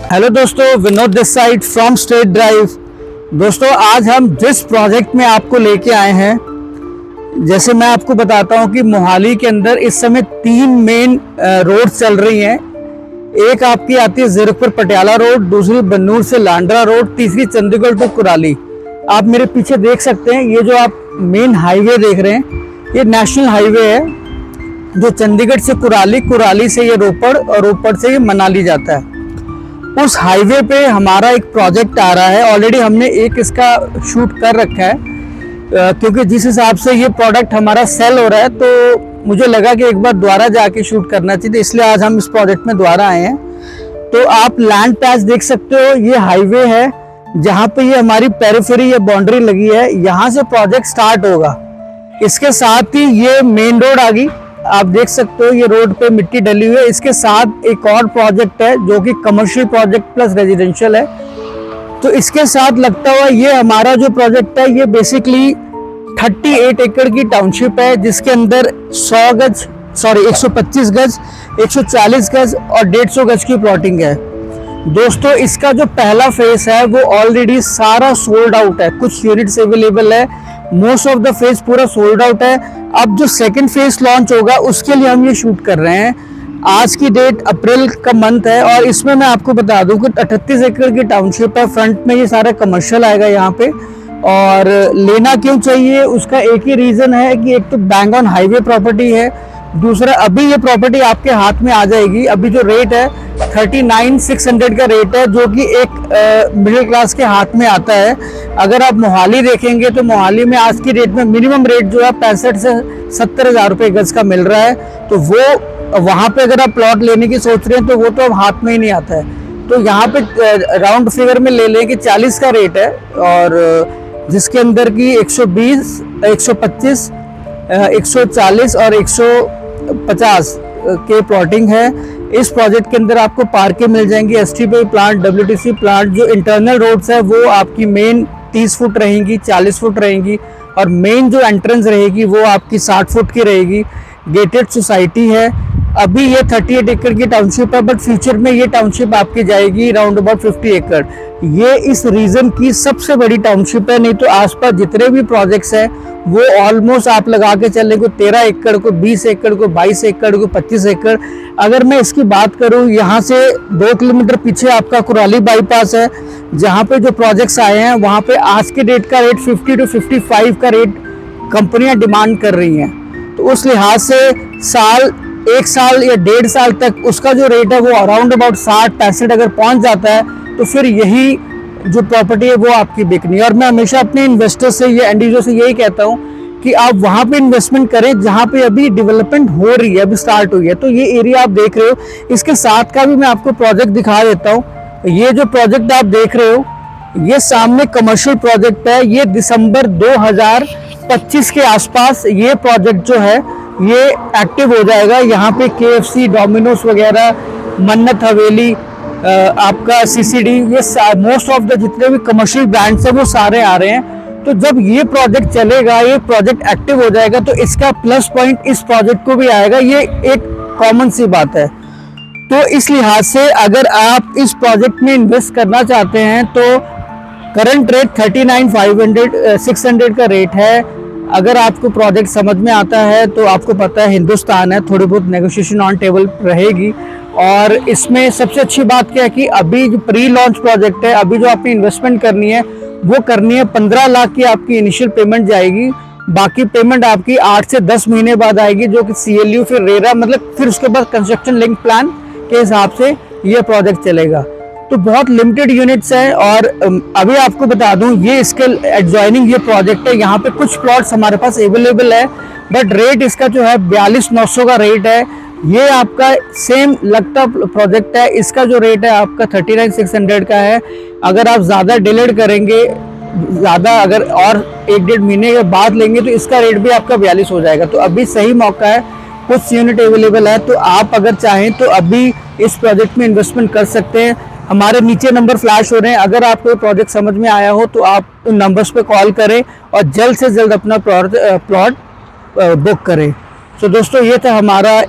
Hello दोस्तों, Vinod this side from state drive. दोस्तों, आज हम जिस प्रोजेक्ट में आपको लेके आए हैं, जैसे मैं आपको बताता हूं कि मोहाली के अंदर इस समय 3 मेन रोड चल रही हैं। एक आपकी आती है जीरकपुर पटियाला रोड, दूसरी बन्नूर से लांडरा रोड, तीसरी चंडीगढ़ टू कुराली। आप मेरे पीछे देख सकते हैं, ये जो आप मेन हाईवे देख रहे हैं, ये नेशनल हाईवे है जो चंडीगढ़ से कुराली, कुराली से ये रोपड़ और रोपड़ से ये मनाली जाता है। उस हाईवे पे हमारा एक प्रोजेक्ट आ रहा है। ऑलरेडी हमने एक इसका शूट कर रखा है, क्योंकि जिस हिसाब से ये प्रोडक्ट हमारा सेल हो रहा है तो मुझे लगा कि एक बार दोबारा जाके शूट करना चाहिए, इसलिए आज हम इस प्रोजेक्ट में दोबारा आए हैं। तो आप लैंड पैच देख सकते हो, ये हाईवे है जहाँ पे ये हमारी पेरिफेरी या बाउंड्री लगी है, यहाँ से प्रोजेक्ट स्टार्ट होगा। इसके साथ ही ये मेन रोड आ गई, आप देख सकते हो ये रोड पे मिट्टी डली हुई है। इसके साथ एक और प्रोजेक्ट है जो कि कमर्शियल प्रोजेक्ट प्लस रेजिडेंशियल है। तो इसके साथ लगता हुआ ये हमारा जो प्रोजेक्ट है, ये बेसिकली 38 एकड़ की टाउनशिप है, जिसके अंदर 125 गज, 140 गज और 150 गज की प्लॉटिंग है। दोस्तों, इसका जो पहला फेज है वो ऑलरेडी सारा सोल्ड आउट है, कुछ यूनिट्स अवेलेबल है, मोस्ट ऑफ द फेज पूरा सोल्ड आउट है। अब जो सेकंड फेज लॉन्च होगा उसके लिए हम ये शूट कर रहे हैं। आज की डेट अप्रैल का मंथ है और इसमें मैं आपको बता दूं कि 38 एकड़ की टाउनशिप है। फ्रंट में ये सारा कमर्शियल आएगा यहाँ पे। और लेना क्यों चाहिए, उसका एक ही रीजन है कि एक तो बैंग ऑन हाईवे प्रॉपर्टी है, दूसरा अभी ये प्रॉपर्टी आपके हाथ में आ जाएगी। अभी जो रेट है 39,600 का रेट है, जो कि एक मिडिल क्लास के हाथ में आता है। अगर आप मोहाली देखेंगे तो मोहाली में आज की डेट में मिनिमम रेट जो है 65 से 70 हज़ार रुपये गज का मिल रहा है। तो वो वहाँ पे अगर आप प्लॉट लेने की सोच रहे हैं तो वो तो अब हाथ में ही नहीं आता है। तो यहाँ पे राउंड फिगर में ले लें कि 40 का रेट है, और जिसके अंदर की 120, 125, 140 और 150 के प्लॉटिंग है। इस प्रोजेक्ट के अंदर आपको पार्कें मिल जाएंगी, एसटीपी प्लांट, डब्ल्यूटीसी प्लांट। जो इंटरनल रोड्स है वो आपकी मेन 30 फुट रहेंगी, 40 फुट रहेंगी, और मेन जो एंट्रेंस रहेगी वो आपकी 60 फुट की रहेगी। गेटेड सोसाइटी है। अभी ये 38 एकड़ की टाउनशिप है, बट फ्यूचर में ये टाउनशिप आपकी जाएगी राउंड अबाउट 50 एकड़। ये इस रीजन की सबसे बड़ी टाउनशिप है, नहीं तो आसपास जितने भी प्रोजेक्ट्स हैं वो ऑलमोस्ट आप लगा के चले को 13 एकड़ को, 20 एकड़ को, 22 एकड़ को, 25 एकड़। अगर मैं इसकी बात करूं, यहाँ से 2 किलोमीटर पीछे आपका कुराली बाईपास है, जहाँ पे जो प्रोजेक्ट्स आए हैं वहाँ पे आज के डेट का रेट 50 to 55 का रेट कंपनियां डिमांड कर रही हैं। तो उस लिहाज से एक साल या 1.5 साल तक उसका जो रेट है वो अराउंड अबाउट 60-65 अगर पहुंच जाता है तो फिर यही जो प्रॉपर्टी है वो आपकी बिकनी है। और मैं हमेशा अपने इन्वेस्टर से या इंडिविजुअल से यही कहता हूँ कि आप वहाँ पे इन्वेस्टमेंट करें जहाँ पे अभी डेवलपमेंट हो रही है, अभी स्टार्ट हुई है। तो ये एरिया आप देख रहे हो, इसके साथ का भी मैं आपको प्रोजेक्ट दिखा देता हूँ। ये जो प्रोजेक्ट आप देख रहे हो, ये सामने कमर्शियल प्रोजेक्ट है। ये दिसंबर 2025 के आसपास ये प्रोजेक्ट जो है ये एक्टिव हो जाएगा। यहाँ पे KFC, डोमिनोज वगैरह, मन्नत हवेली, आपका CCD, ये मोस्ट ऑफ द जितने भी कमर्शियल ब्रांड्स हैं वो सारे आ रहे हैं। तो जब ये प्रोजेक्ट चलेगा, ये प्रोजेक्ट एक्टिव हो जाएगा, तो इसका प्लस पॉइंट इस प्रोजेक्ट को भी आएगा। ये एक कॉमन सी बात है। तो इस लिहाज से अगर आप इस प्रोजेक्ट में इन्वेस्ट करना चाहते हैं तो करंट रेट 39,600 का रेट है। अगर आपको प्रोजेक्ट समझ में आता है तो आपको पता है हिंदुस्तान है, थोड़ी बहुत नेगोशिएशन ऑन टेबल रहेगी। और इसमें सबसे अच्छी बात क्या है कि अभी जो प्री लॉन्च प्रोजेक्ट है, अभी जो आपने इन्वेस्टमेंट करनी है वो करनी है 15 लाख की आपकी इनिशियल पेमेंट जाएगी। बाकी पेमेंट आपकी 8 से 10 महीने बाद आएगी, जो कि CLU फिर रेरा, मतलब फिर उसके बाद कंस्ट्रक्शन लिंक प्लान के हिसाब से ये प्रोजेक्ट चलेगा। तो बहुत लिमिटेड यूनिट्स हैं। और अभी आपको बता दूं, ये इसके एडजॉइनिंग ये प्रोजेक्ट है, यहाँ पे कुछ प्लॉट्स हमारे पास अवेलेबल है, बट रेट इसका जो है 42,900 का रेट है। ये आपका सेम लगता प्रोजेक्ट है, इसका जो रेट है आपका 39,600 का है। अगर आप ज़्यादा डिलेड करेंगे, ज़्यादा अगर और 1-1.5 महीने के बाद लेंगे तो इसका रेट भी आपका 42 हो जाएगा। तो अभी सही मौका है, कुछ यूनिट अवेलेबल है, तो आप अगर चाहें तो अभी इस प्रोजेक्ट में इन्वेस्टमेंट कर सकते हैं। हमारे नीचे नंबर फ्लैश हो रहे हैं, अगर आपको प्रोजेक्ट समझ में आया हो तो आप उन नंबर्स पे कॉल करें और जल्द से जल्द अपना प्लॉट बुक करें। तो दोस्तों, ये था हमारा